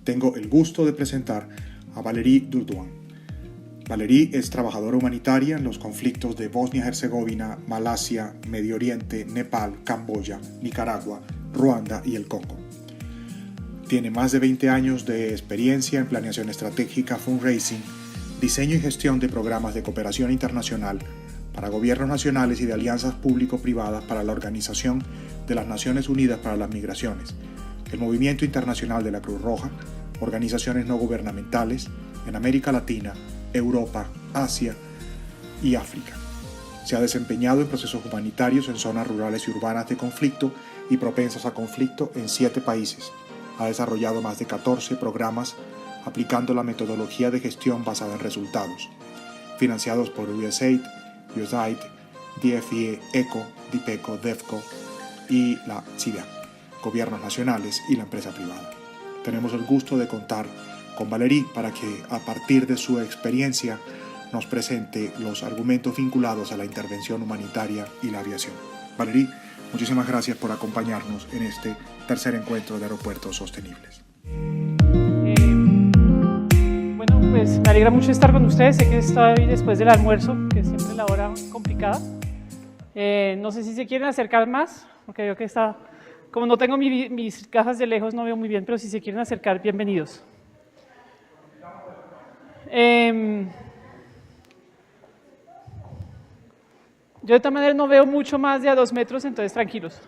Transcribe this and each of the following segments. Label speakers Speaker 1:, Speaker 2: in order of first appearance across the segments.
Speaker 1: Tengo el gusto de presentar a Valérie Durduan. Valérie es trabajadora humanitaria en los conflictos de Bosnia-Herzegovina, Malasia, Medio Oriente, Nepal, Camboya, Nicaragua, Ruanda y el Congo. Tiene más de 20 años de experiencia en planeación estratégica, fundraising, diseño y gestión de programas de cooperación internacional para gobiernos nacionales y de alianzas público-privadas para la Organización de las Naciones Unidas para las Migraciones, el Movimiento Internacional de la Cruz Roja, organizaciones no gubernamentales en América Latina, Europa, Asia y África. Se ha desempeñado en procesos humanitarios en zonas rurales y urbanas de conflicto y propensas a conflicto en 7 países. Ha desarrollado más de 14 programas aplicando la metodología de gestión basada en resultados, financiados por USAID, DFIE, ECO, DIPECO, DEFCO y la CIDA, gobiernos nacionales y la empresa privada. Tenemos el gusto de contar con Valérie para que, a partir de su experiencia, nos presente los argumentos vinculados a la intervención humanitaria y la aviación. Valérie, muchísimas gracias por acompañarnos en este tercer encuentro de aeropuertos sostenibles.
Speaker 2: Bueno, pues me alegra mucho estar con ustedes. Sé que estoy después del almuerzo, que es siempre la hora complicada. No sé si se quieren acercar más, porque veo que está... Como no tengo mis gafas de lejos, no veo muy bien, pero si se quieren acercar, bienvenidos. Yo de esta manera no veo mucho más de a 2 metros, entonces tranquilos.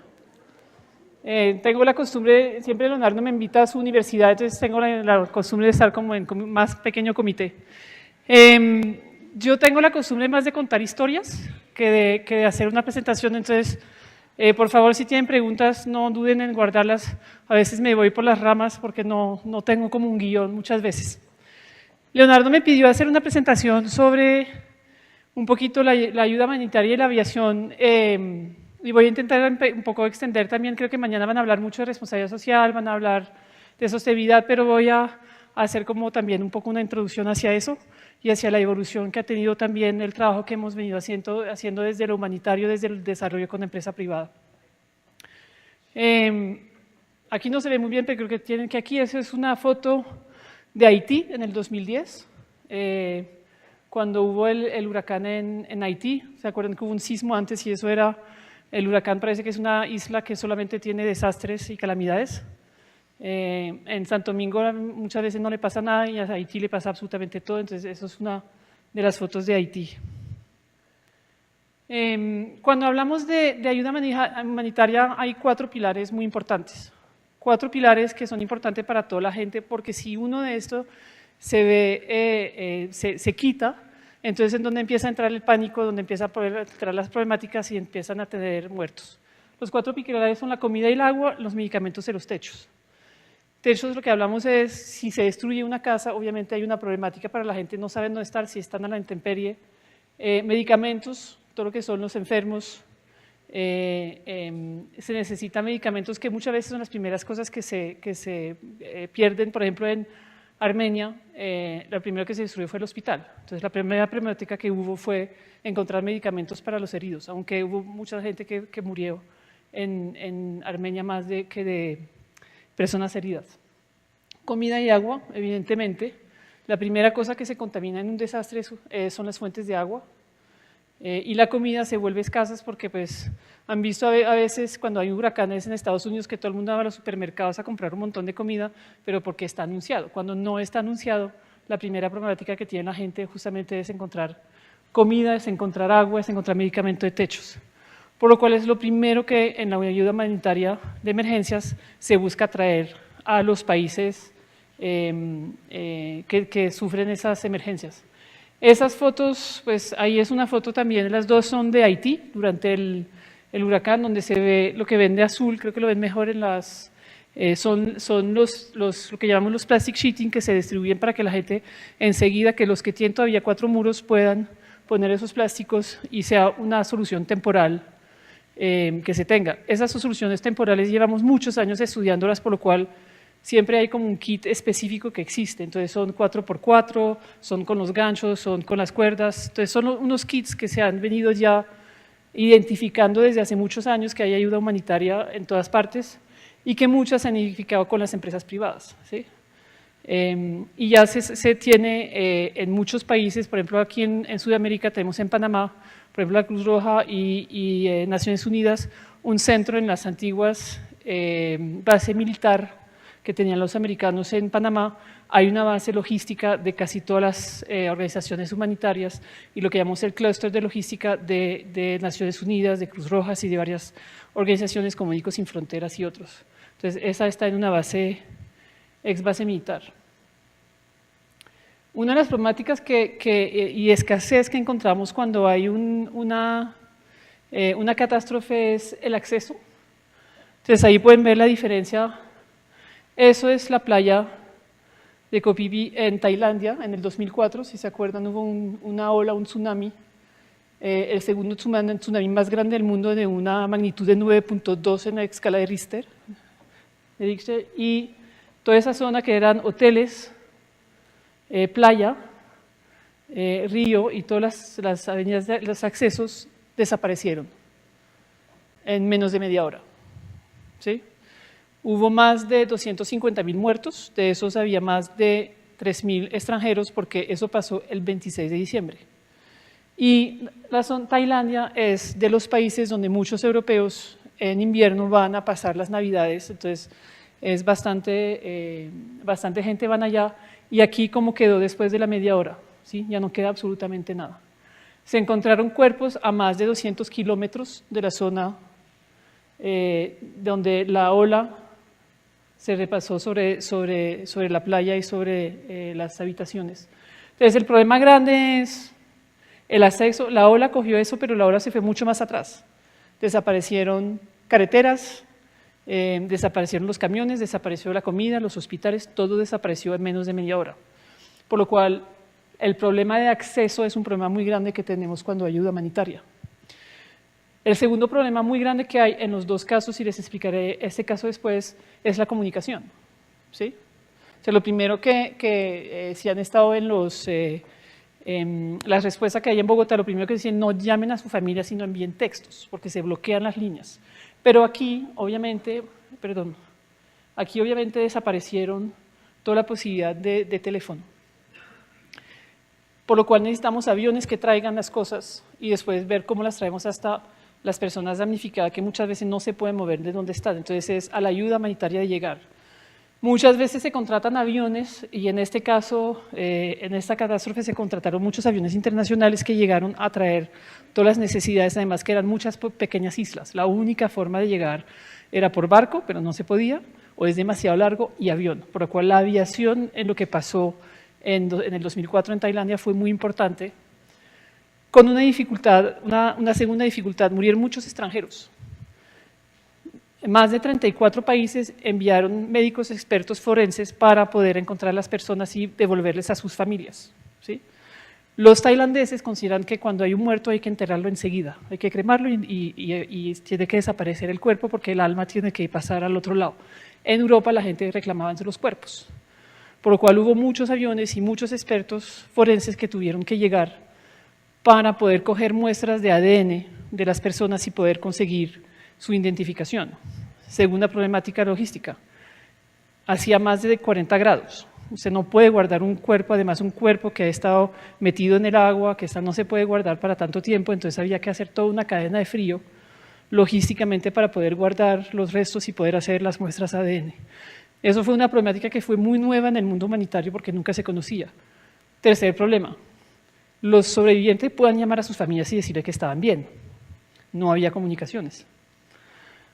Speaker 2: Tengo la costumbre, siempre Leonardo me invita a su universidad, entonces tengo la costumbre de estar como en más pequeño comité. Yo tengo la costumbre más de contar historias que de hacer una presentación, entonces... por favor, si tienen preguntas, no duden en guardarlas. A veces me voy por las ramas porque no tengo como un guión muchas veces. Leonardo me pidió hacer una presentación sobre un poquito la ayuda humanitaria y la aviación. Y voy a intentar un poco extender también. Creo que mañana van a hablar mucho de responsabilidad social, van a hablar de sostenibilidad, pero voy a hacer como también un poco una introducción hacia eso y hacia la evolución que ha tenido también el trabajo que hemos venido haciendo desde lo humanitario, desde el desarrollo con la empresa privada. Aquí no se ve muy bien, pero creo que tienen que aquí, esa es una foto de Haití en el 2010, cuando hubo el huracán en Haití. ¿Se acuerdan que hubo un sismo antes y eso era, el huracán parece que es una isla que solamente tiene desastres y calamidades? En Santo Domingo muchas veces no le pasa nada y a Haití le pasa absolutamente todo, entonces eso es una de las fotos de Haití. Cuando hablamos de ayuda humanitaria hay 4 pilares muy importantes, 4 pilares que son importantes para toda la gente, porque si uno de estos se quita, entonces es donde empieza a entrar el pánico, donde empiezan a entrar las problemáticas y empiezan a tener muertos. Los 4 pilares son la comida y el agua, los medicamentos y los techos. Techos, lo que hablamos es, si se destruye una casa, obviamente hay una problemática para la gente, no saben dónde estar, si están a la intemperie. Medicamentos, todo lo que son los enfermos, se necesitan medicamentos que muchas veces son las primeras cosas que se pierden. Por ejemplo, en Armenia, lo primero que se destruyó fue el hospital. Entonces, la primera problemática que hubo fue encontrar medicamentos para los heridos, aunque hubo mucha gente que murió en Armenia más que de personas heridas. Comida y agua, evidentemente. La primera cosa que se contamina en un desastre son las fuentes de agua, y la comida se vuelve escasa porque pues, han visto a veces cuando hay huracanes en Estados Unidos que todo el mundo va a los supermercados a comprar un montón de comida, pero porque está anunciado. Cuando no está anunciado, la primera problemática que tiene la gente justamente es encontrar comida, es encontrar agua, es encontrar medicamento de techos. Por lo cual es lo primero que en la ayuda humanitaria de emergencias se busca traer a los países que sufren esas emergencias. Esas fotos, pues ahí es una foto también, las dos son de Haití, durante el huracán, donde se ve lo que ven de azul, creo que lo ven mejor en Son lo que llamamos los plastic sheeting, que se distribuyen para que la gente enseguida, que los que tienen todavía 4 muros puedan poner esos plásticos y sea una solución temporal que se tenga. Esas soluciones temporales llevamos muchos años estudiándolas, por lo cual siempre hay como un kit específico que existe. Entonces son 4x4, son con los ganchos, son con las cuerdas. Entonces son unos kits que se han venido ya identificando desde hace muchos años, que hay ayuda humanitaria en todas partes y que muchas se han identificado con las empresas privadas, ¿sí? Y ya se tiene en muchos países, por ejemplo aquí en Sudamérica tenemos en Panamá, por ejemplo la Cruz Roja y Naciones Unidas, un centro en las antiguas base militar que tenían los americanos en Panamá. Hay una base logística de casi todas las organizaciones humanitarias y lo que llamamos el clúster de logística de Naciones Unidas, de Cruz Rojas y de varias organizaciones como Médicos Sin Fronteras y otros. Entonces esa está en una base, ex base militar. Una de las problemáticas y escasez que encontramos cuando hay una catástrofe es el acceso. Entonces ahí pueden ver la diferencia. Eso es la playa de Koh Phi Phi en Tailandia en el 2004, si se acuerdan hubo una ola, un tsunami, el segundo tsunami más grande del mundo de una magnitud de 9.2 en la escala de Richter, y toda esa zona que eran hoteles, playa, río y todas las avenidas, los accesos desaparecieron en menos de media hora, ¿sí? Hubo más de 250.000 muertos, de esos había más de 3.000 extranjeros porque eso pasó el 26 de diciembre. Y Tailandia es de los países donde muchos europeos en invierno van a pasar las navidades, entonces es bastante gente van allá, y aquí como quedó después de la media hora, ¿sí? Ya no queda absolutamente nada. Se encontraron cuerpos a más de 200 kilómetros de la zona donde la ola se repasó sobre la playa y sobre las habitaciones. Entonces el problema grande es el acceso. La ola cogió eso, pero la ola se fue mucho más atrás. Desaparecieron carreteras, desaparecieron los camiones, desapareció la comida, los hospitales, todo desapareció en menos de media hora. Por lo cual el problema de acceso es un problema muy grande que tenemos cuando hay ayuda humanitaria. El segundo problema muy grande que hay en los dos casos, y les explicaré este caso después, es la comunicación, ¿sí? O sea, lo primero si han estado en las respuestas que hay en Bogotá, lo primero que dicen, no llamen a su familia, sino envíen textos, porque se bloquean las líneas. Pero aquí, obviamente, desaparecieron toda la posibilidad de teléfono. Por lo cual necesitamos aviones que traigan las cosas y después ver cómo las traemos hasta las personas damnificadas, que muchas veces no se pueden mover de donde están. Entonces es a la ayuda humanitaria de llegar. Muchas veces se contratan aviones y en este caso, en esta catástrofe se contrataron muchos aviones internacionales que llegaron a traer todas las necesidades, además que eran muchas pequeñas islas. La única forma de llegar era por barco, pero no se podía, o es demasiado largo, y avión. Por lo cual la aviación en lo que pasó en el 2004 en Tailandia fue muy importante. Con una dificultad, una segunda dificultad, murieron muchos extranjeros. Más de 34 países enviaron médicos expertos forenses para poder encontrar las personas y devolverles a sus familias, ¿sí? Los tailandeses consideran que cuando hay un muerto hay que enterrarlo enseguida, hay que cremarlo y tiene que desaparecer el cuerpo porque el alma tiene que pasar al otro lado. En Europa la gente reclamaba los cuerpos, por lo cual hubo muchos aviones y muchos expertos forenses que tuvieron que llegar para poder coger muestras de ADN de las personas y poder conseguir su identificación. Segunda problemática logística, hacía más de 40 grados. Usted no puede guardar un cuerpo, además un cuerpo que ha estado metido en el agua, que no se puede guardar para tanto tiempo, entonces había que hacer toda una cadena de frío logísticamente para poder guardar los restos y poder hacer las muestras ADN. Eso fue una problemática que fue muy nueva en el mundo humanitario porque nunca se conocía. Tercer problema, los sobrevivientes puedan llamar a sus familias y decirle que estaban bien. No había comunicaciones.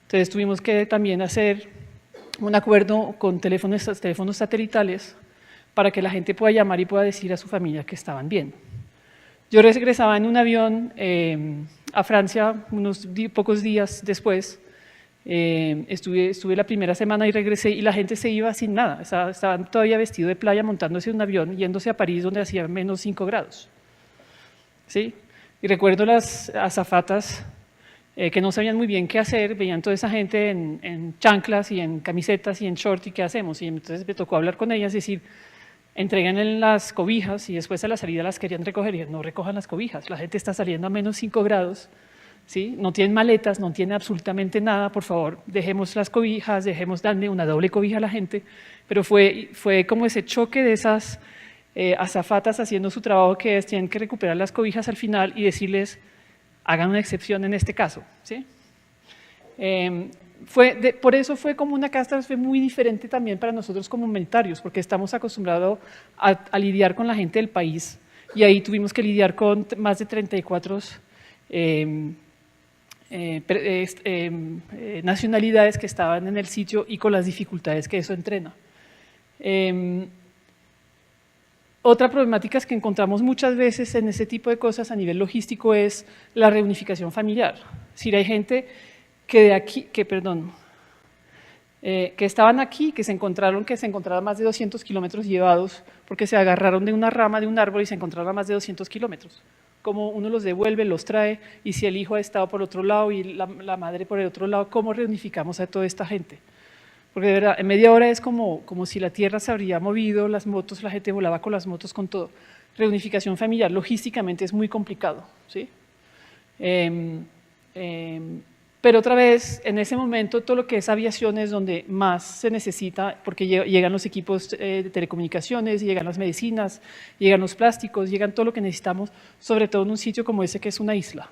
Speaker 2: Entonces tuvimos que también hacer un acuerdo con teléfonos satelitales para que la gente pueda llamar y pueda decir a su familia que estaban bien. Yo regresaba en un avión a Francia unos pocos días después Estuve la primera semana y regresé y la gente se iba sin nada, estaban todavía vestidos de playa montándose en un avión, yéndose a París donde hacía menos 5 grados. ¿Sí? Y recuerdo las azafatas que no sabían muy bien qué hacer, veían toda esa gente en chanclas y en camisetas y en short y qué hacemos. Y entonces me tocó hablar con ellas y decir, entreguen las cobijas y después a la salida las querían recoger y no recojan las cobijas, la gente está saliendo a menos 5 grados. ¿Sí? No tienen maletas, no tienen absolutamente nada, por favor, dejemos las cobijas, darle una doble cobija a la gente, pero fue como ese choque de esas azafatas haciendo su trabajo que es, tienen que recuperar las cobijas al final y decirles, hagan una excepción en este caso. ¿Sí? Por eso fue como una catástrofe muy diferente también para nosotros como humanitarios, porque estamos acostumbrados a lidiar con la gente del país y ahí tuvimos que lidiar con más de 34 nacionalidades que estaban en el sitio y con las dificultades que eso entrena. Otra problemática que encontramos muchas veces en ese tipo de cosas a nivel logístico es la reunificación familiar. Si hay gente que estaban aquí, que se encontraron más de 200 kilómetros llevados porque se agarraron de una rama de un árbol y se encontraron a más de 200 kilómetros. Cómo uno los devuelve, los trae, y si el hijo ha estado por otro lado y la madre por el otro lado, ¿cómo reunificamos a toda esta gente? Porque de verdad, en media hora es como si la tierra se habría movido, las motos, la gente volaba con las motos, con todo. Reunificación familiar, logísticamente es muy complicado, ¿sí? Pero otra vez, en ese momento, todo lo que es aviación es donde más se necesita, porque llegan los equipos de telecomunicaciones, llegan las medicinas, llegan los plásticos, llegan todo lo que necesitamos, sobre todo en un sitio como ese que es una isla.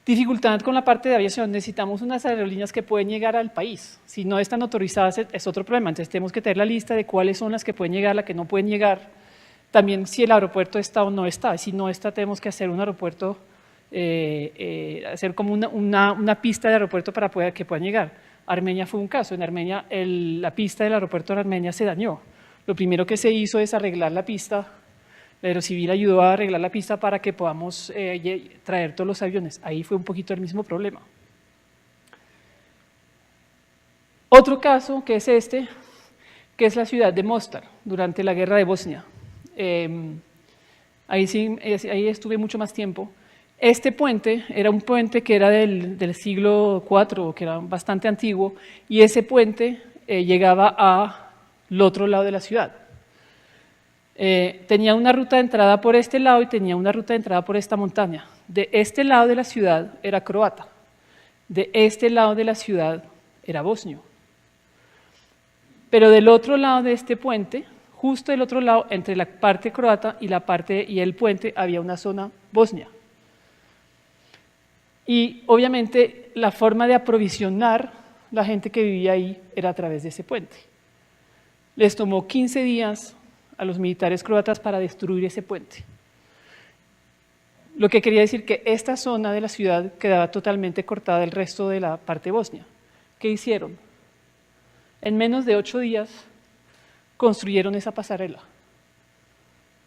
Speaker 2: Dificultad con la parte de aviación, necesitamos unas aerolíneas que pueden llegar al país. Si no están autorizadas es otro problema, entonces tenemos que tener la lista de cuáles son las que pueden llegar, las que no pueden llegar. También si el aeropuerto está o no está, si no está tenemos que hacer un aeropuerto, hacer como una pista de aeropuerto para que puedan llegar. Armenia fue un caso, en Armenia la pista del aeropuerto de Armenia se dañó. Lo primero que se hizo es arreglar la pista, la Aerocivil ayudó a arreglar la pista para que podamos traer todos los aviones. Ahí fue un poquito el mismo problema. Otro caso que es que es la ciudad de Mostar, durante la guerra de Bosnia. Ahí estuve mucho más tiempo. Este puente era un puente que era del siglo IV, que era bastante antiguo, y ese puente llegaba al otro lado de la ciudad. Tenía una ruta de entrada por este lado y tenía una ruta de entrada por esta montaña. De este lado de la ciudad era croata, de este lado de la ciudad era bosnio. Pero del otro lado de este puente, justo del otro lado, entre la parte croata y el puente, había una zona bosnia. Y obviamente la forma de aprovisionar la gente que vivía ahí era a través de ese puente. Les tomó 15 días a los militares croatas para destruir ese puente. Lo que quería decir que esta zona de la ciudad quedaba totalmente cortada del resto de la parte bosnia. ¿Qué hicieron? En menos de 8 días construyeron esa pasarela.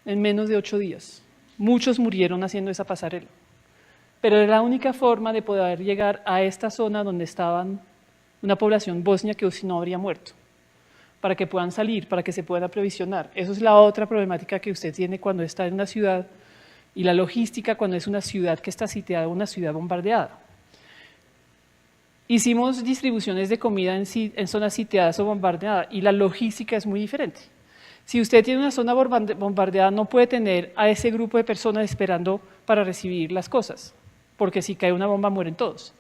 Speaker 2: En menos de 8 días. Muchos murieron haciendo esa pasarela. Pero era la única forma de poder llegar a esta zona donde estaban una población bosnia que si no habría muerto, para que puedan salir, para que se puedan aprovisionar. Eso es la otra problemática que usted tiene cuando está en una ciudad y la logística cuando es una ciudad que está sitiada, una ciudad bombardeada. Hicimos distribuciones de comida en zonas sitiadas o bombardeadas y la logística es muy diferente. Si usted tiene una zona bombardeada no puede tener a ese grupo de personas esperando para recibir las cosas, porque si cae una bomba mueren todos.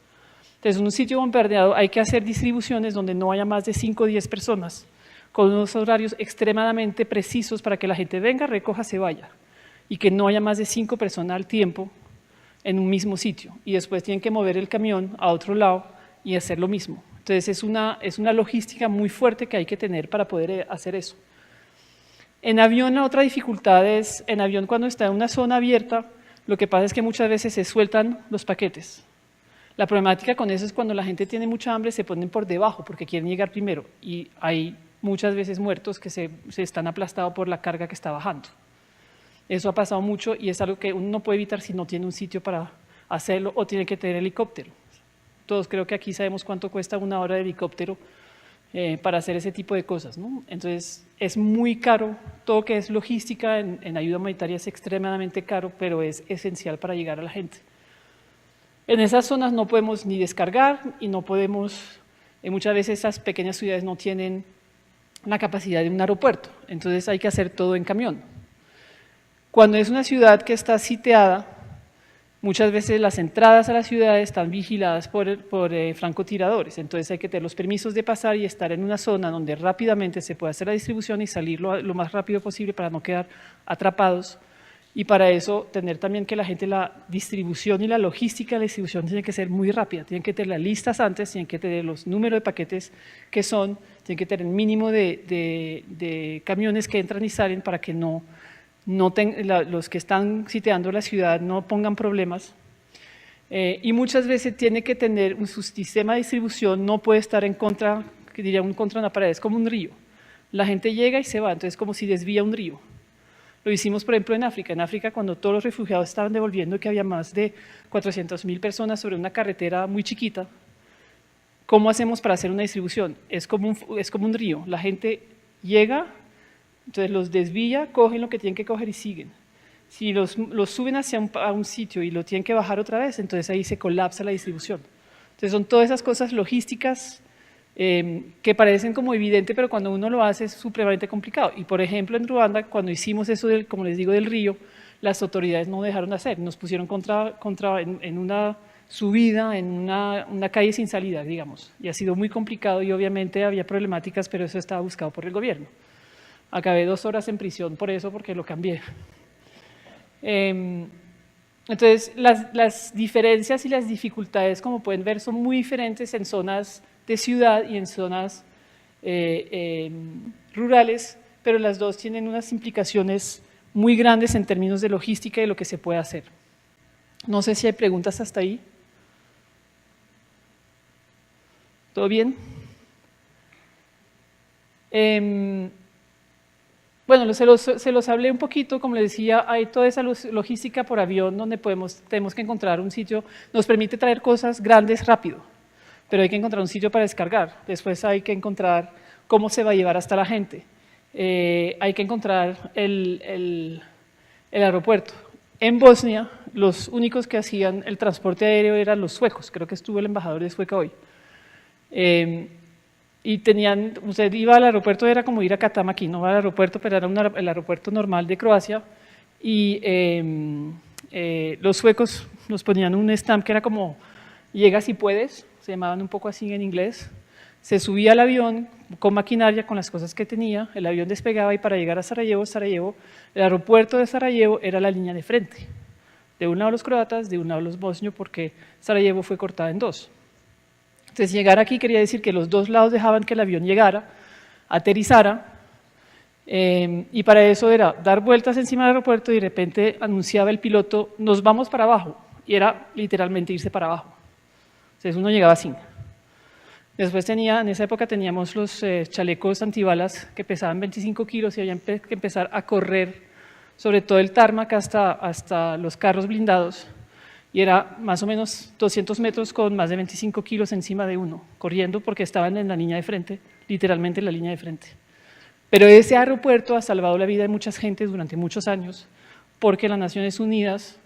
Speaker 2: Entonces en un sitio bombardeado hay que hacer distribuciones donde no haya más de 5 o 10 personas, con unos horarios extremadamente precisos para que la gente venga, recoja, se vaya, y que no haya más de 5 personas al tiempo en un mismo sitio, y después tienen que mover el camión a otro lado y hacer lo mismo. Entonces es una logística muy fuerte que hay que tener para poder hacer eso. En avión la otra dificultad es, en avión cuando está en una zona abierta, lo que pasa es que muchas veces se sueltan los paquetes. La problemática con eso es cuando la gente tiene mucha hambre, se ponen por debajo porque quieren llegar primero y hay muchas veces muertos que se están aplastados por la carga que está bajando. Eso ha pasado mucho y es algo que uno no puede evitar si no tiene un sitio para hacerlo o tiene que tener helicóptero. todos creo que aquí sabemos cuánto cuesta una hora de helicóptero para hacer ese tipo de cosas, ¿no? Entonces es muy caro, todo que es logística en ayuda humanitaria es extremadamente caro, pero es esencial para llegar a la gente. En esas zonas no podemos ni descargar y no podemos, muchas veces esas pequeñas ciudades no tienen la capacidad de un aeropuerto, entonces hay que hacer todo en camión. Cuando es una ciudad que está sitiada, muchas veces las entradas a la ciudad están vigiladas por francotiradores, entonces hay que tener los permisos de pasar y estar en una zona donde rápidamente se puede hacer la distribución y salir lo más rápido posible para no quedar atrapados. Y para eso tener también que la gente, la distribución y la logística de la distribución tiene que ser muy rápida, tienen que tener las listas antes, tienen que tener los números de paquetes que son, tienen que tener el mínimo de camiones que entran y salen para que los que están sitiando la ciudad no pongan problemas. Y muchas veces tiene que tener su sistema de distribución, no puede estar en contra, que diría un contra una pared, es como un río. La gente llega y se va, entonces es como si desvía un río. Lo hicimos, por ejemplo, en África. En África, cuando todos los refugiados estaban devolviendo, que había más de 400.000 personas sobre una carretera muy chiquita, ¿cómo hacemos para hacer una distribución? Es como un río. La gente llega, entonces los desvía, cogen lo que tienen que coger y siguen. Si los suben hacia un sitio y lo tienen que bajar otra vez, entonces ahí se colapsa la distribución. Entonces son todas esas cosas logísticas que parecen como evidente, pero cuando uno lo hace es supremamente complicado. Y por ejemplo en Ruanda, cuando hicimos eso, como les digo, del río, las autoridades no dejaron de hacer, nos pusieron en una subida, en una calle sin salida, digamos, y ha sido muy complicado y obviamente había problemáticas, pero eso estaba buscado por el gobierno. Acabé 2 horas en prisión por eso, porque lo cambié. Entonces, las diferencias y las dificultades, como pueden ver, son muy diferentes en zonas de ciudad y en zonas rurales, pero las dos tienen unas implicaciones muy grandes en términos de logística y de lo que se puede hacer. No sé si hay preguntas hasta ahí. ¿Todo bien? Bueno, se los hablé un poquito, como les decía, hay toda esa logística por avión donde tenemos que encontrar un sitio, nos permite traer cosas grandes rápido, pero hay que encontrar un sitio para descargar, después hay que encontrar cómo se va a llevar hasta la gente, hay que encontrar el aeropuerto. En Bosnia, los únicos que hacían el transporte aéreo eran los suecos, creo que estuvo el embajador de Sueca hoy. Y usted iba al aeropuerto, era como ir a Katamaki, no al aeropuerto, pero era el aeropuerto normal de Croacia, y los suecos nos ponían un stamp que era como, llega si puedes, se llamaban un poco así en inglés, se subía al avión con maquinaria, con las cosas que tenía, el avión despegaba y para llegar a Sarajevo, el aeropuerto de Sarajevo era la línea de frente, de un lado los croatas, de un lado los bosnios, porque Sarajevo fue cortada en 2. Entonces, llegar aquí quería decir que los 2 lados dejaban que el avión llegara, aterrizara, y para eso era dar vueltas encima del aeropuerto y de repente anunciaba el piloto, nos vamos para abajo, y era literalmente irse para abajo. Entonces uno llegaba así. Después en esa época teníamos los chalecos antibalas que pesaban 25 kilos y había que empezar a correr sobre todo el tarmac hasta los carros blindados. Y era más o menos 200 metros con más de 25 kilos encima de uno, corriendo porque estaban en la línea de frente, literalmente en la línea de frente. Pero ese aeropuerto ha salvado la vida de muchas gentes durante muchos años, porque las Naciones Unidas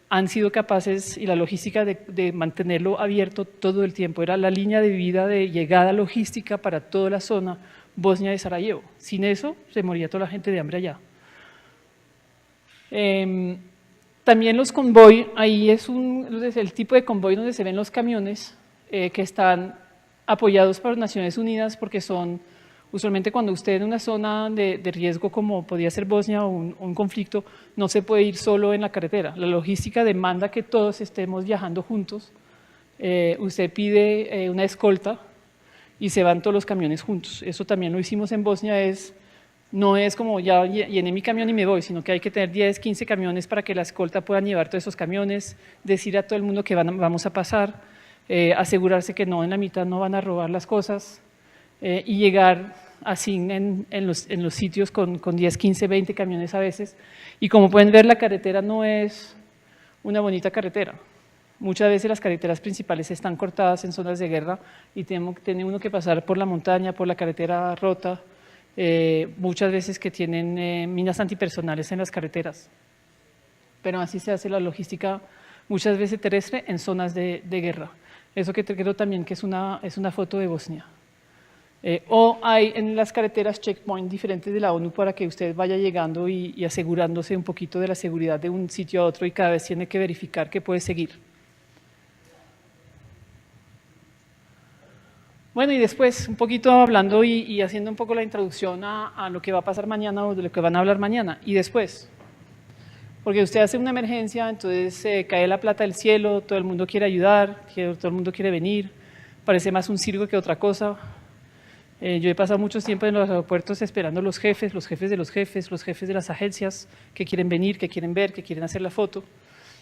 Speaker 2: han sido capaces, y la logística de mantenerlo abierto todo el tiempo, era la línea de vida de llegada logística para toda la zona Bosnia de Sarajevo. Sin eso, se moría toda la gente de hambre allá. También los convoy, ahí es el tipo de convoy donde se ven los camiones que están apoyados por Naciones Unidas, porque son, usualmente cuando usted en una zona de riesgo como podía ser Bosnia o un conflicto, no se puede ir solo en la carretera. La logística demanda que todos estemos viajando juntos. Usted pide una escolta y se van todos los camiones juntos. Eso también lo hicimos en Bosnia, no es como ya llené mi camión y me voy, sino que hay que tener 10, 15 camiones para que la escolta puedan llevar todos esos camiones, decir a todo el mundo que vamos a pasar, asegurarse que no en la mitad no van a robar las cosas y llegar así en los sitios con 10, 15, 20 camiones a veces. Y como pueden ver, la carretera no es una bonita carretera. Muchas veces las carreteras principales están cortadas en zonas de guerra y tiene uno que pasar por la montaña, por la carretera rota, muchas veces que tienen minas antipersonales en las carreteras. Pero así se hace la logística muchas veces terrestre en zonas de guerra. Eso que creo también que es una foto de Bosnia. O hay en las carreteras checkpoints diferentes de la ONU para que usted vaya llegando y asegurándose un poquito de la seguridad de un sitio a otro y cada vez tiene que verificar que puede seguir. Bueno, y después, un poquito hablando y haciendo un poco la introducción a lo que va a pasar mañana o de lo que van a hablar mañana. Y después, porque usted hace una emergencia, entonces cae la plata del cielo, todo el mundo quiere ayudar, todo el mundo quiere venir, parece más un circo que otra cosa. Yo he pasado mucho tiempo en los aeropuertos esperando los jefes de los jefes, los jefes de las agencias que quieren venir, que quieren ver, que quieren hacer la foto,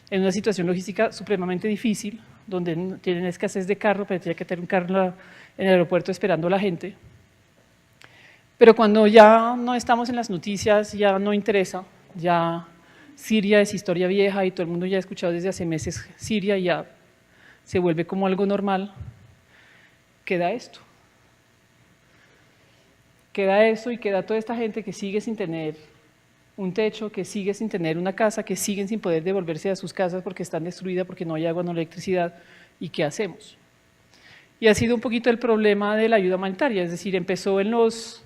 Speaker 2: en una situación logística supremamente difícil, donde tienen escasez de carro, pero tiene que tener un carro en el aeropuerto esperando a la gente. Pero cuando ya no estamos en las noticias, ya no interesa, ya Siria es historia vieja y todo el mundo ya ha escuchado desde hace meses Siria y ya se vuelve como algo normal, queda esto. Queda eso y queda toda esta gente que sigue sin tener un techo, que sigue sin tener una casa, que siguen sin poder devolverse a sus casas porque están destruidas, porque no hay agua, no hay electricidad. ¿Y qué hacemos? Y ha sido un poquito el problema de la ayuda humanitaria, es decir, empezó en los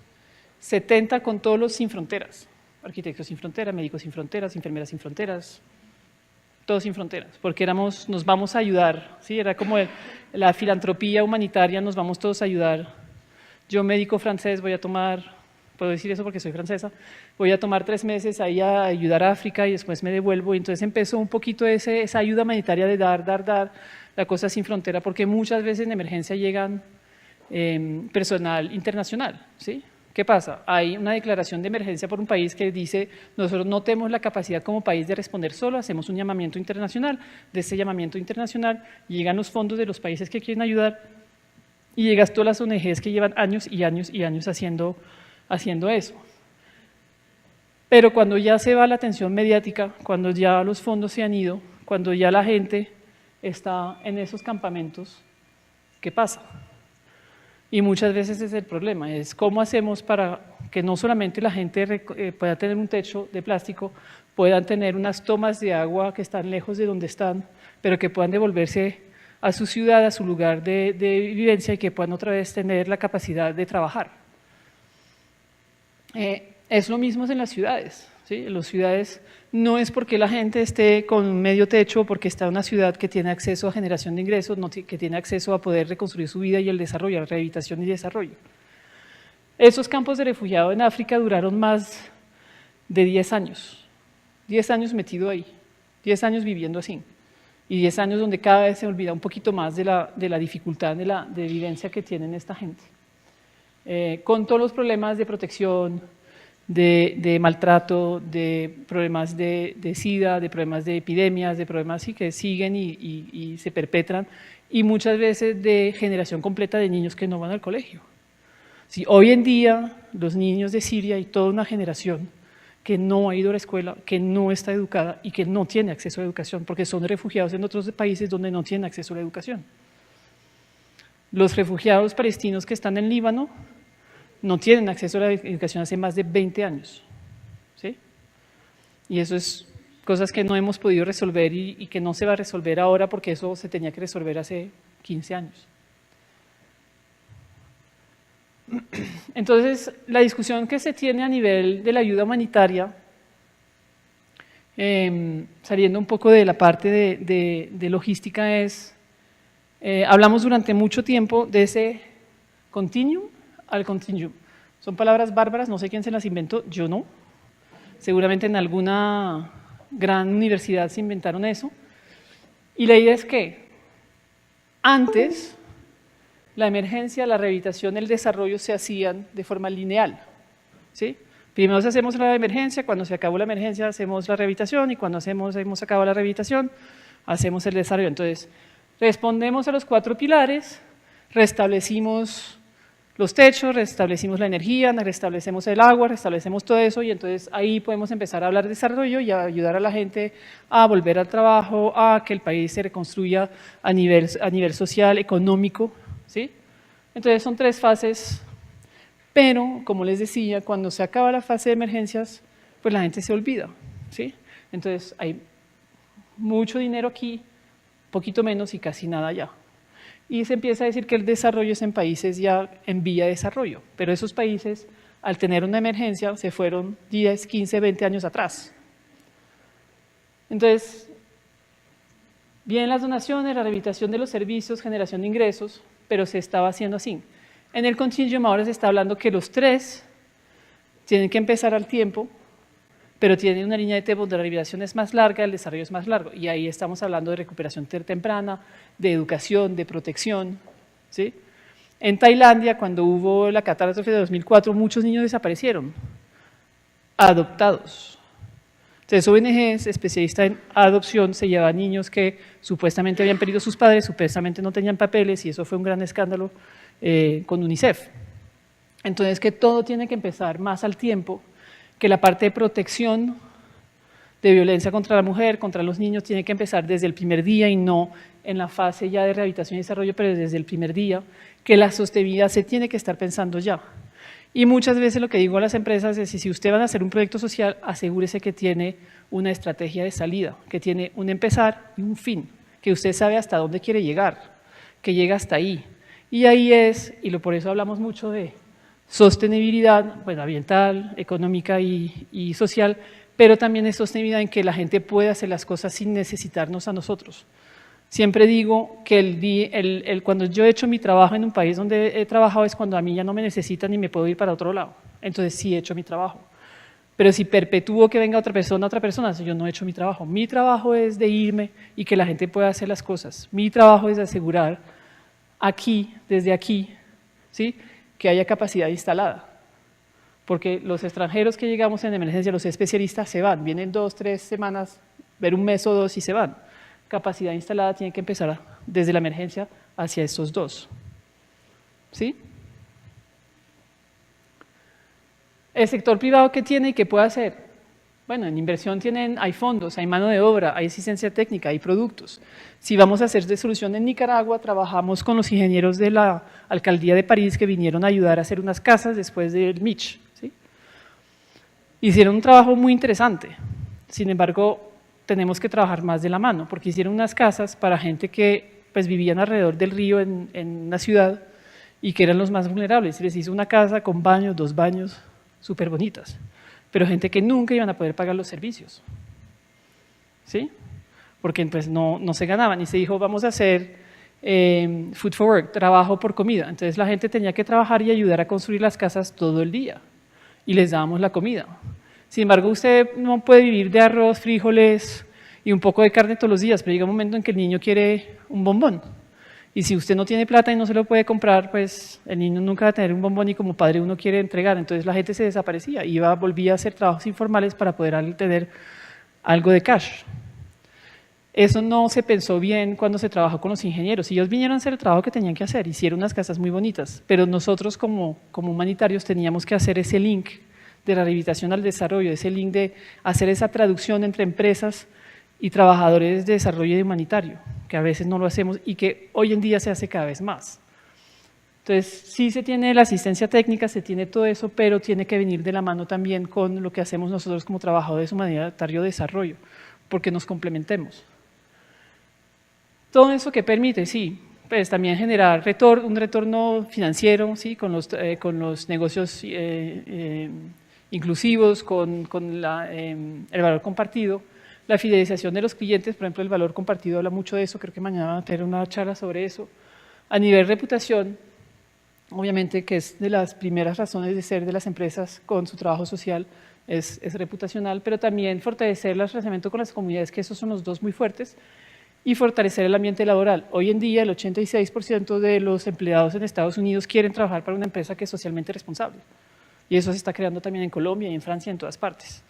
Speaker 2: 70 con todos los sin fronteras, arquitectos sin fronteras, médicos sin fronteras, enfermeras sin fronteras, todos sin fronteras, porque nos vamos a ayudar, ¿sí? Era como la filantropía humanitaria, nos vamos todos a ayudar. Yo, médico francés, voy a tomar, puedo decir eso porque soy francesa, voy a tomar 3 meses ahí a ayudar a África y después me devuelvo. Y entonces empezó un poquito esa ayuda humanitaria de dar, la cosa sin frontera, porque muchas veces en emergencia llegan personal internacional, ¿sí? ¿Qué pasa? Hay una declaración de emergencia por un país que dice, nosotros no tenemos la capacidad como país de responder solo, hacemos un llamamiento internacional, de ese llamamiento internacional llegan los fondos de los países que quieren ayudar, y llegas todas las ONGs que llevan años y años y años haciendo eso. Pero cuando ya se va la atención mediática, cuando ya los fondos se han ido, cuando ya la gente está en esos campamentos, ¿qué pasa? Y muchas veces es el problema, es cómo hacemos para que no solamente la gente pueda tener un techo de plástico, puedan tener unas tomas de agua que están lejos de donde están, pero que puedan devolverse a su ciudad, a su lugar de vivencia y que puedan otra vez tener la capacidad de trabajar. Es lo mismo en las ciudades, ¿sí? En las ciudades no es porque la gente esté con medio techo, porque está en una ciudad que tiene acceso a generación de ingresos, que tiene acceso a poder reconstruir su vida y el desarrollo, a la rehabilitación y desarrollo. Esos campos de refugiados en África duraron más de 10 años, 10 años metido ahí, 10 años viviendo así. Y 10 años donde cada vez se olvida un poquito más de la dificultad de vivencia que tienen esta gente. Con todos los problemas de protección, de maltrato, de problemas de SIDA, de problemas de epidemias, de problemas que siguen y se perpetran, y muchas veces de generación completa de niños que no van al colegio. Sí, hoy en día los niños de Siria y toda una generación que no ha ido a la escuela, que no está educada y que no tiene acceso a la educación, porque son refugiados en otros países donde no tienen acceso a la educación. Los refugiados palestinos que están en Líbano no tienen acceso a la educación hace más de 20 años. ¿Sí? Y eso es cosas que no hemos podido resolver y que no se va a resolver ahora porque eso se tenía que resolver hace 15 años. Entonces, la discusión que se tiene a nivel de la ayuda humanitaria, saliendo un poco de la parte de logística, es, hablamos durante mucho tiempo de ese continuum al continuum. Son palabras bárbaras, no sé quién se las inventó, yo no. Seguramente en alguna gran universidad se inventaron eso. Y la idea es que antes la emergencia, la rehabilitación, el desarrollo se hacían de forma lineal, ¿sí? Primero hacemos la emergencia, cuando se acabó la emergencia hacemos la rehabilitación y cuando hemos acabado la rehabilitación hacemos el desarrollo. Entonces, respondemos a los 4 pilares, restablecimos los techos, restablecimos la energía, restablecemos el agua, restablecemos todo eso y entonces ahí podemos empezar a hablar de desarrollo y a ayudar a la gente a volver al trabajo, a que el país se reconstruya a nivel social, económico, ¿sí? Entonces son 3 fases, pero como les decía, cuando se acaba la fase de emergencias, pues la gente se olvida, ¿sí? Entonces hay mucho dinero aquí, poquito menos y casi nada allá. Y se empieza a decir que el desarrollo es en países ya en vía de desarrollo, pero esos países, al tener una emergencia, se fueron 10, 15, 20 años atrás. Entonces, bien las donaciones, la rehabilitación de los servicios, generación de ingresos, pero se estaba haciendo así. En el Continuum ahora se está hablando que los 3 tienen que empezar al tiempo, pero tiene una línea de tiempo donde la rehabilitación es más larga, el desarrollo es más largo, y ahí estamos hablando de recuperación temprana, de educación, de protección, ¿sí? En Tailandia, cuando hubo la catástrofe de 2004, muchos niños desaparecieron, adoptados. Entonces, ONGs especialistas en adopción se llevaban niños que supuestamente habían perdido a sus padres, supuestamente no tenían papeles, y eso fue un gran escándalo con UNICEF. Entonces, que todo tiene que empezar más al tiempo, que la parte de protección de violencia contra la mujer, contra los niños, tiene que empezar desde el primer día y no en la fase ya de rehabilitación y desarrollo, pero desde el primer día, que la sostenibilidad se tiene que estar pensando ya. Y muchas veces lo que digo a las empresas es, si usted va a hacer un proyecto social, asegúrese que tiene una estrategia de salida, que tiene un empezar y un fin, que usted sabe hasta dónde quiere llegar, que llega hasta ahí. Y ahí es, y por eso hablamos mucho de sostenibilidad, bueno, ambiental, económica y social, pero también es sostenibilidad en que la gente puede hacer las cosas sin necesitarnos a nosotros. Siempre digo que cuando yo he hecho mi trabajo en un país donde he trabajado es cuando a mí ya no me necesitan y me puedo ir para otro lado. Entonces sí he hecho mi trabajo. Pero si perpetúo que venga otra persona, yo no he hecho mi trabajo. Mi trabajo es de irme y que la gente pueda hacer las cosas. Mi trabajo es de asegurar aquí, desde aquí, ¿sí?, que haya capacidad instalada, porque los extranjeros que llegamos en emergencia, los especialistas se van, vienen 2, 3 semanas, ver un mes o 2 y se van. Capacidad instalada tiene que empezar desde la emergencia hacia estos 2. ¿Sí? El sector privado, ¿qué tiene y qué puede hacer? Bueno, en inversión hay fondos, hay mano de obra, hay asistencia técnica, hay productos. Si vamos a hacer de solución en Nicaragua, trabajamos con los ingenieros de la Alcaldía de París que vinieron a ayudar a hacer unas casas después del Mitch, ¿sí? Hicieron un trabajo muy interesante, sin embargo, tenemos que trabajar más de la mano, porque hicieron unas casas para gente que pues, vivían alrededor del río en una ciudad y que eran los más vulnerables. Les hizo una casa con baños, 2 baños, súper bonitas, pero gente que nunca iban a poder pagar los servicios, ¿sí? Porque pues, no se ganaban y se dijo, vamos a hacer food for work, trabajo por comida. Entonces la gente tenía que trabajar y ayudar a construir las casas todo el día y les dábamos la comida. Sin embargo, usted no puede vivir de arroz, frijoles y un poco de carne todos los días, pero llega un momento en que el niño quiere un bombón. Y si usted no tiene plata y no se lo puede comprar, pues el niño nunca va a tener un bombón y como padre uno quiere entregar. Entonces la gente se desaparecía y volvía a hacer trabajos informales para poder tener algo de cash. Eso no se pensó bien cuando se trabajó con los ingenieros. Ellos vinieron a hacer el trabajo que tenían que hacer, hicieron unas casas muy bonitas, pero nosotros como humanitarios teníamos que hacer ese link de la rehabilitación al desarrollo, ese link de hacer esa traducción entre empresas y trabajadores de desarrollo humanitario, que a veces no lo hacemos y que hoy en día se hace cada vez más. Entonces, sí se tiene la asistencia técnica, se tiene todo eso, pero tiene que venir de la mano también con lo que hacemos nosotros como trabajadores humanitarios de desarrollo, porque nos complementemos. Todo eso que permite, sí, pues también generar un retorno financiero, ¿sí? con los negocios inclusivos, con el valor compartido, la fidelización de los clientes, por ejemplo, el valor compartido habla mucho de eso, creo que mañana va a tener una charla sobre eso. A nivel reputación, obviamente que es de las primeras razones de ser de las empresas con su trabajo social, es reputacional, pero también fortalecer el relacionamiento con las comunidades, que esos son los 2 muy fuertes, y fortalecer el ambiente laboral. Hoy en día el 86% de los empleados en Estados Unidos quieren trabajar para una empresa que es socialmente responsable, y eso se está creando también en Colombia y en Francia y en todas partes.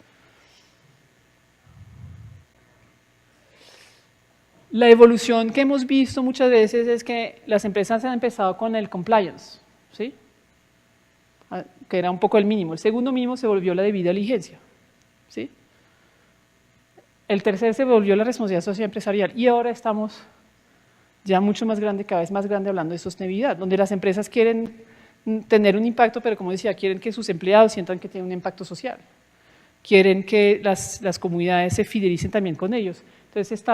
Speaker 2: La evolución que hemos visto muchas veces es que las empresas han empezado con el compliance, ¿sí? que era un poco el mínimo. El segundo mínimo se volvió la debida diligencia, ¿sí? El tercer se volvió la responsabilidad social empresarial y ahora estamos ya mucho más grande, cada vez más grande, hablando de sostenibilidad, donde las empresas quieren tener un impacto, pero como decía, quieren que sus empleados sientan que tienen un impacto social, quieren que las comunidades se fidelicen también con ellos. Entonces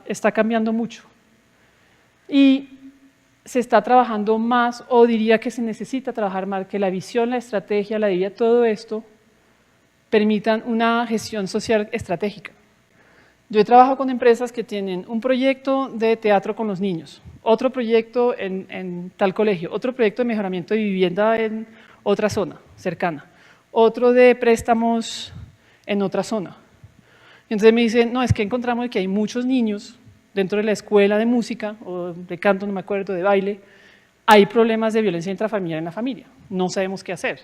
Speaker 2: está cambiando mucho. Y se está trabajando más, o diría que se necesita trabajar más, que la visión, la estrategia, la idea, todo esto permitan una gestión social estratégica. Yo he trabajado con empresas que tienen un proyecto de teatro con los niños, otro proyecto en tal colegio, otro proyecto de mejoramiento de vivienda en otra zona cercana, otro de préstamos en otra zona. Entonces me dicen, no, es que encontramos que hay muchos niños dentro de la escuela de música o de canto, no me acuerdo, de baile, hay problemas de violencia intrafamiliar en la familia, no sabemos qué hacer.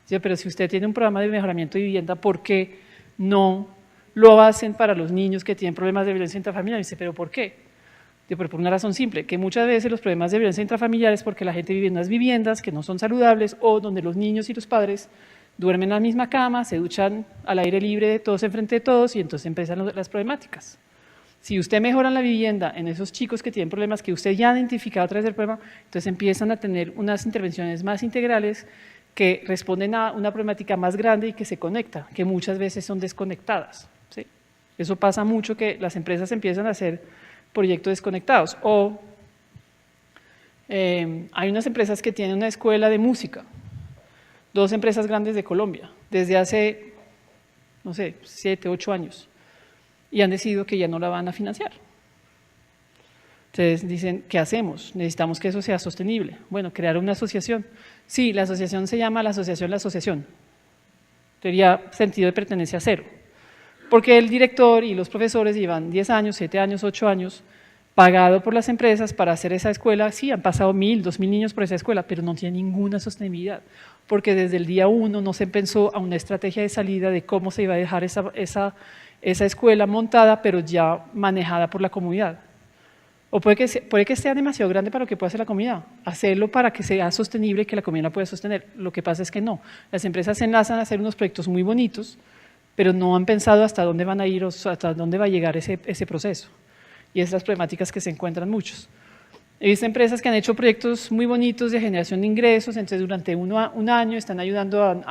Speaker 2: ¿Sí? Pero si usted tiene un programa de mejoramiento de vivienda, ¿por qué no lo hacen para los niños que tienen problemas de violencia intrafamiliar? Y dice, ¿pero por qué? Pero por una razón simple, que muchas veces los problemas de violencia intrafamiliar es porque la gente vive en unas viviendas que no son saludables o donde los niños y los padres duermen en la misma cama, se duchan al aire libre, todos enfrente de todos y entonces empiezan las problemáticas. Si usted mejora la vivienda en esos chicos que tienen problemas que usted ya ha identificado a través del problema, entonces empiezan a tener unas intervenciones más integrales que responden a una problemática más grande y que se conecta, que muchas veces son desconectadas. ¿Sí? Eso pasa mucho, que las empresas empiezan a hacer proyectos desconectados. O hay unas empresas que tienen una escuela de música, 2 empresas grandes de Colombia, desde hace, no sé, 7, 8 años, y han decidido que ya no la van a financiar. Entonces dicen, ¿qué hacemos? Necesitamos que eso sea sostenible. Bueno, crear una asociación. Sí, la asociación se llama la asociación. Tendría sentido de pertenencia cero. Porque el director y los profesores llevan 10 años, 7 años, 8 años, pagado por las empresas para hacer esa escuela. Sí, han pasado 1.000, 2.000 niños por esa escuela, pero no tiene ninguna sostenibilidad. Porque desde el día 1 no se pensó a una estrategia de salida de cómo se iba a dejar esa escuela montada, pero ya manejada por la comunidad. O puede que sea demasiado grande para lo que pueda hacer la comunidad. Hacerlo para que sea sostenible y que la comunidad pueda sostener. Lo que pasa es que no. Las empresas se enlazan a hacer unos proyectos muy bonitos, pero no han pensado hasta dónde van a ir o hasta dónde va a llegar ese proceso. Y esas problemáticas que se encuentran muchos. He visto empresas que han hecho proyectos muy bonitos de generación de ingresos, entonces durante un año están ayudando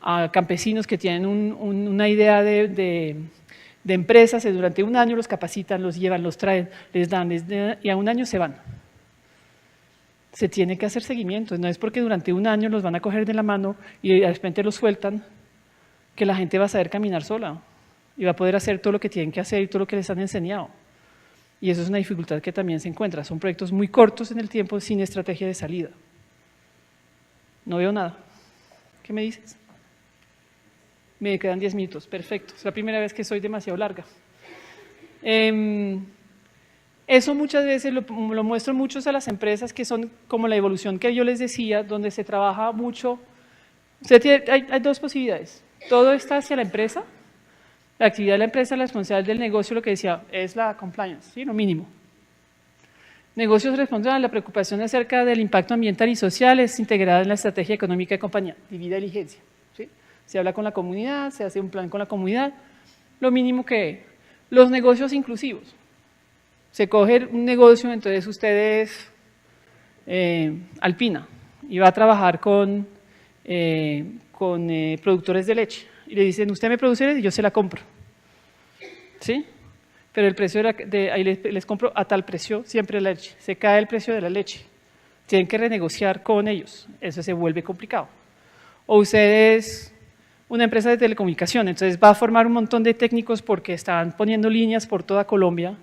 Speaker 2: a campesinos que tienen una idea de empresas, y durante un año los capacitan, los llevan, los traen, les dan, y a un año se van. Se tiene que hacer seguimiento, no es porque durante un año los van a coger de la mano y de repente los sueltan, que la gente va a saber caminar sola y va a poder hacer todo lo que tienen que hacer y todo lo que les han enseñado. Y eso es una dificultad que también se encuentra. Son proyectos muy cortos en el tiempo, sin estrategia de salida. No veo nada. ¿Qué me dices? Me quedan 10 minutos, perfecto. Es la primera vez que soy demasiado larga. Eso muchas veces lo muestro muchos a las empresas, que son como la evolución que yo les decía, donde se trabaja mucho. Hay 2 posibilidades. Todo está hacia la empresa. La actividad de la empresa, la responsabilidad del negocio, lo que decía, es la compliance, ¿sí? Lo mínimo. Negocios responsables, la preocupación acerca del impacto ambiental y social es integrada en la estrategia económica de compañía, debida diligencia. ¿Sí? Se habla con la comunidad, se hace un plan con la comunidad. Lo mínimo que los negocios inclusivos. Se coge un negocio, entonces usted es Alpina y va a trabajar con productores de leche. Y le dicen, usted me produce leche y yo se la compro. ¿Sí? Pero el precio ahí les compro a tal precio, siempre la leche. Se cae el precio de la leche. Tienen que renegociar con ellos. Eso se vuelve complicado. O usted es una empresa de telecomunicación, entonces va a formar un montón de técnicos porque están poniendo líneas por toda Colombia,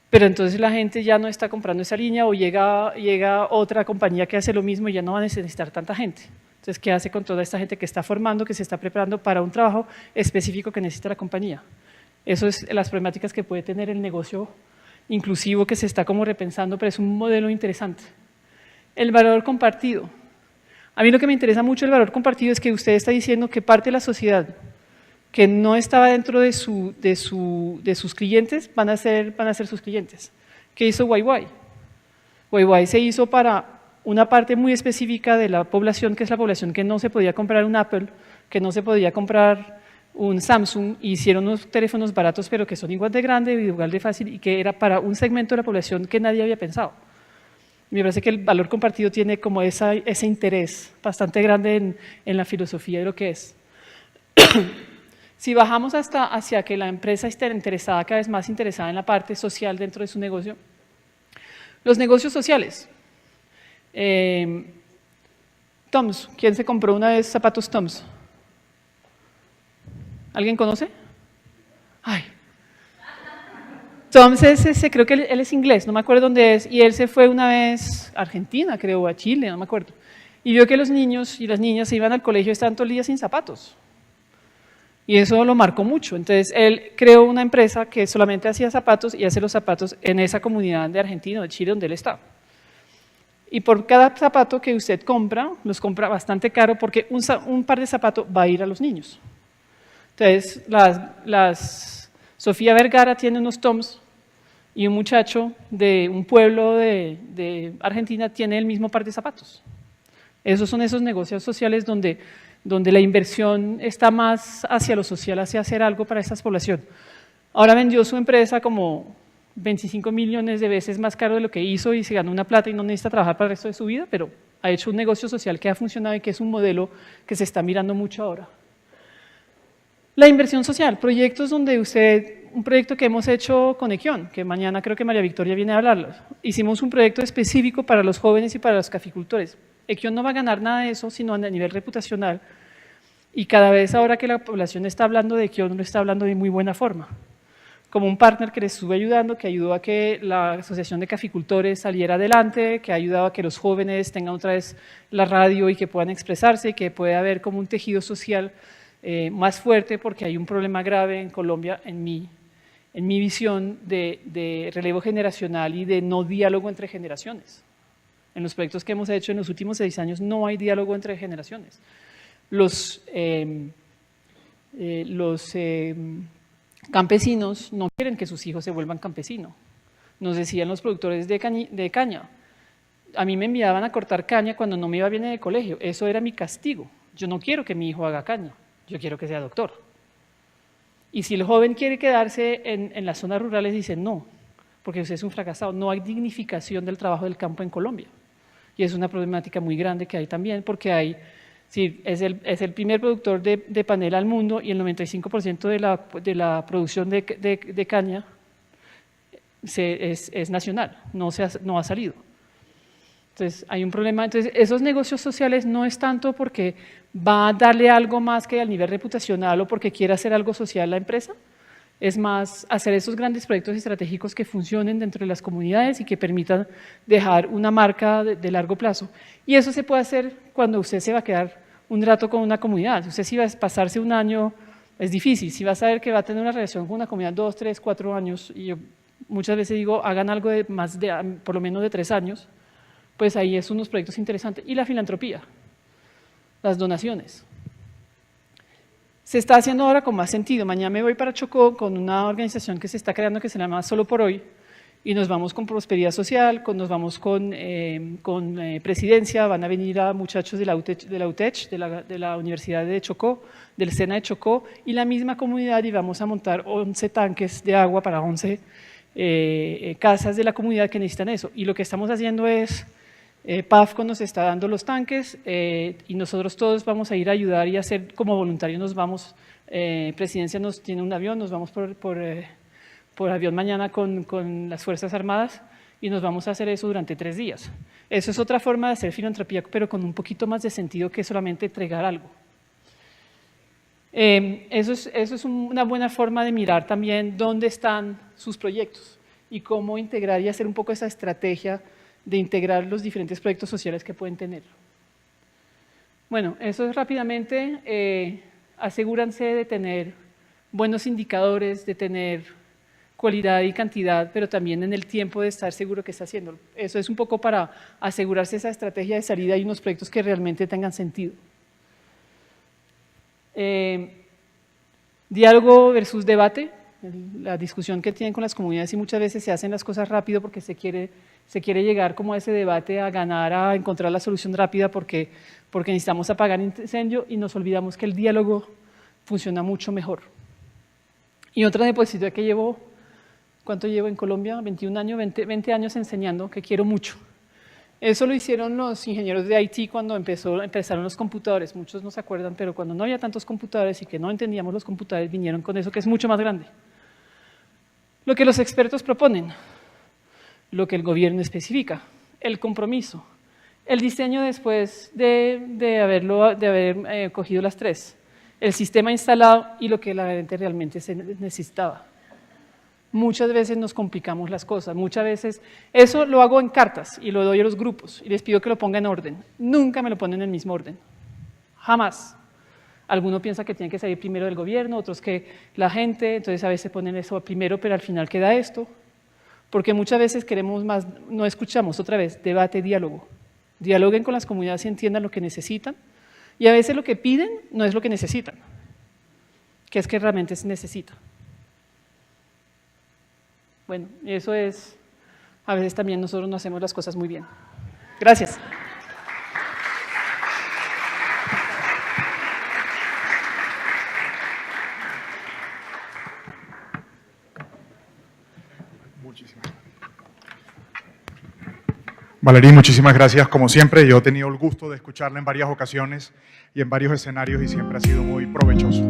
Speaker 2: pero entonces la gente ya no está comprando esa línea o llega otra compañía que hace lo mismo y ya no va a necesitar tanta gente. Entonces, ¿qué hace con toda esta gente que está formando, que se está preparando para un trabajo específico que necesita la compañía? Eso es las problemáticas que puede tener el negocio inclusivo, que se está como repensando, pero es un modelo interesante. El valor compartido. A mí lo que me interesa mucho del valor compartido es que usted está diciendo que parte de la sociedad que no estaba dentro de sus clientes van a ser sus clientes. ¿Qué hizo YY? YY se hizo para una parte muy específica de la población, que es la población que no se podía comprar un Apple, que no se podía comprar un Samsung, y hicieron unos teléfonos baratos, pero que son igual de grande, igual de fácil, y que era para un segmento de la población que nadie había pensado. Me parece que el valor compartido tiene como ese interés bastante grande en la filosofía de lo que es. Si bajamos hacia que la empresa esté interesada, cada vez más interesada en la parte social dentro de su negocio, los negocios sociales. Toms, ¿quién se compró una vez zapatos Toms? ¿Alguien conoce? Ay. Toms creo que él es inglés, no me acuerdo dónde es, y él se fue una vez a Argentina, creo, a Chile, no me acuerdo, y vio que los niños y las niñas se iban al colegio y estaban todo el día sin zapatos. Y eso lo marcó mucho. Entonces, él creó una empresa que solamente hacía zapatos y hace los zapatos en esa comunidad de Argentina o de Chile donde él está. Y por cada zapato que usted compra, los compra bastante caro porque un par de zapatos va a ir a los niños. Entonces, Sofía Vergara tiene unos Toms y un muchacho de un pueblo de Argentina tiene el mismo par de zapatos. Esos son esos negocios sociales donde la inversión está más hacia lo social, hacia hacer algo para esta población. Ahora vendió su empresa como 25 millones de veces más caro de lo que hizo y se ganó una plata y no necesita trabajar para el resto de su vida, pero ha hecho un negocio social que ha funcionado y que es un modelo que se está mirando mucho ahora. La inversión social, proyectos donde un proyecto que hemos hecho con Equión, que mañana creo que María Victoria viene a hablarlos. Hicimos un proyecto específico para los jóvenes y para los caficultores. Equión no va a ganar nada de eso, sino a nivel reputacional. Y cada vez ahora que la población está hablando de Equión, lo está hablando de muy buena forma. Como un partner que les estuvo ayudando, que ayudó a que la Asociación de Caficultores saliera adelante, que ha ayudado a que los jóvenes tengan otra vez la radio y que puedan expresarse, y que pueda haber como un tejido social más fuerte, porque hay un problema grave en Colombia, en mi visión, de relevo generacional y de no diálogo entre generaciones. En los proyectos que hemos hecho en los últimos 6 años no hay diálogo entre generaciones. Los campesinos no quieren que sus hijos se vuelvan campesinos. Nos decían los productores de caña, a mí me enviaban a cortar caña cuando no me iba bien en el colegio, eso era mi castigo. Yo no quiero que mi hijo haga caña, yo quiero que sea doctor. Y si el joven quiere quedarse en las zonas rurales, dicen no, porque usted es un fracasado. No hay dignificación del trabajo del campo en Colombia. Y es una problemática muy grande que hay también, porque es el primer productor de panela al mundo y el 95% de la producción de caña es nacional, no ha salido. Entonces, hay un problema. Entonces, esos negocios sociales no es tanto porque va a darle algo más que al nivel reputacional o porque quiera hacer algo social la empresa, es más hacer esos grandes proyectos estratégicos que funcionen dentro de las comunidades y que permitan dejar una marca de largo plazo. Y eso se puede hacer cuando usted se va a quedar un rato con una comunidad. Usted si va a pasarse un año, es difícil. Si va a saber que va a tener una relación con una comunidad 2, 3, 4 años, y yo muchas veces digo, hagan algo de por lo menos de 3 años, pues ahí es unos proyectos interesantes. Y la filantropía, las donaciones. Se está haciendo ahora con más sentido. Mañana me voy para Chocó con una organización que se está creando que se llama Solo por Hoy, y nos vamos con Prosperidad Social, nos vamos con Presidencia, van a venir a muchachos de la UTECH, de la Universidad de Chocó, del SENA de Chocó, y la misma comunidad, y vamos a montar 11 tanques de agua para 11 casas de la comunidad que necesitan eso. Y lo que estamos haciendo es, PAFCO nos está dando los tanques y nosotros todos vamos a ir a ayudar y a hacer como voluntarios, nos vamos, Presidencia nos tiene un avión, nos vamos por avión mañana con las Fuerzas Armadas y nos vamos a hacer eso durante 3 días. Eso es otra forma de hacer filantropía, pero con un poquito más de sentido que solamente entregar algo. Eso es una buena forma de mirar también dónde están sus proyectos y cómo integrar y hacer un poco esa estrategia de integrar los diferentes proyectos sociales que pueden tener. Bueno, eso es rápidamente. Asegúrense de tener buenos indicadores, de tener cualidad y cantidad, pero también en el tiempo de estar seguro que está haciendo. Eso es un poco para asegurarse esa estrategia de salida y unos proyectos que realmente tengan sentido. Diálogo versus debate. la discusión que tienen con las comunidades, y muchas veces se hacen las cosas rápido porque se quiere llegar como a ese debate, a ganar, a encontrar la solución rápida porque necesitamos apagar el incendio y nos olvidamos que el diálogo funciona mucho mejor. Y otra diapositiva que llevo, ¿cuánto llevo en Colombia? 21 años, 20 años enseñando, que quiero mucho. Eso lo hicieron los ingenieros de IT cuando empezaron los computadores. Muchos no se acuerdan, pero cuando no había tantos computadores y que no entendíamos los computadores, vinieron con eso que es mucho más grande. Lo que los expertos proponen, lo que el gobierno especifica, el compromiso, el diseño después de haber cogido las tres, el sistema instalado y lo que la gente realmente se necesitaba. Muchas veces nos complicamos las cosas, muchas veces eso lo hago en cartas y lo doy a los grupos y les pido que lo pongan en orden. Nunca me lo ponen en el mismo orden, jamás. Alguno piensa que tiene que salir primero del gobierno, otros que la gente, entonces a veces ponen eso primero, pero al final queda esto, porque muchas veces queremos más, no escuchamos otra vez, debate, diálogo. Dialoguen con las comunidades y entiendan lo que necesitan, y a veces lo que piden no es lo que necesitan, que es que realmente se necesita. Bueno, eso es, a veces también nosotros no hacemos las cosas muy bien. Gracias.
Speaker 1: Valerie, muchísimas gracias. Como siempre, yo he tenido el gusto de escucharla en varias ocasiones y en varios escenarios y siempre ha sido muy provechoso.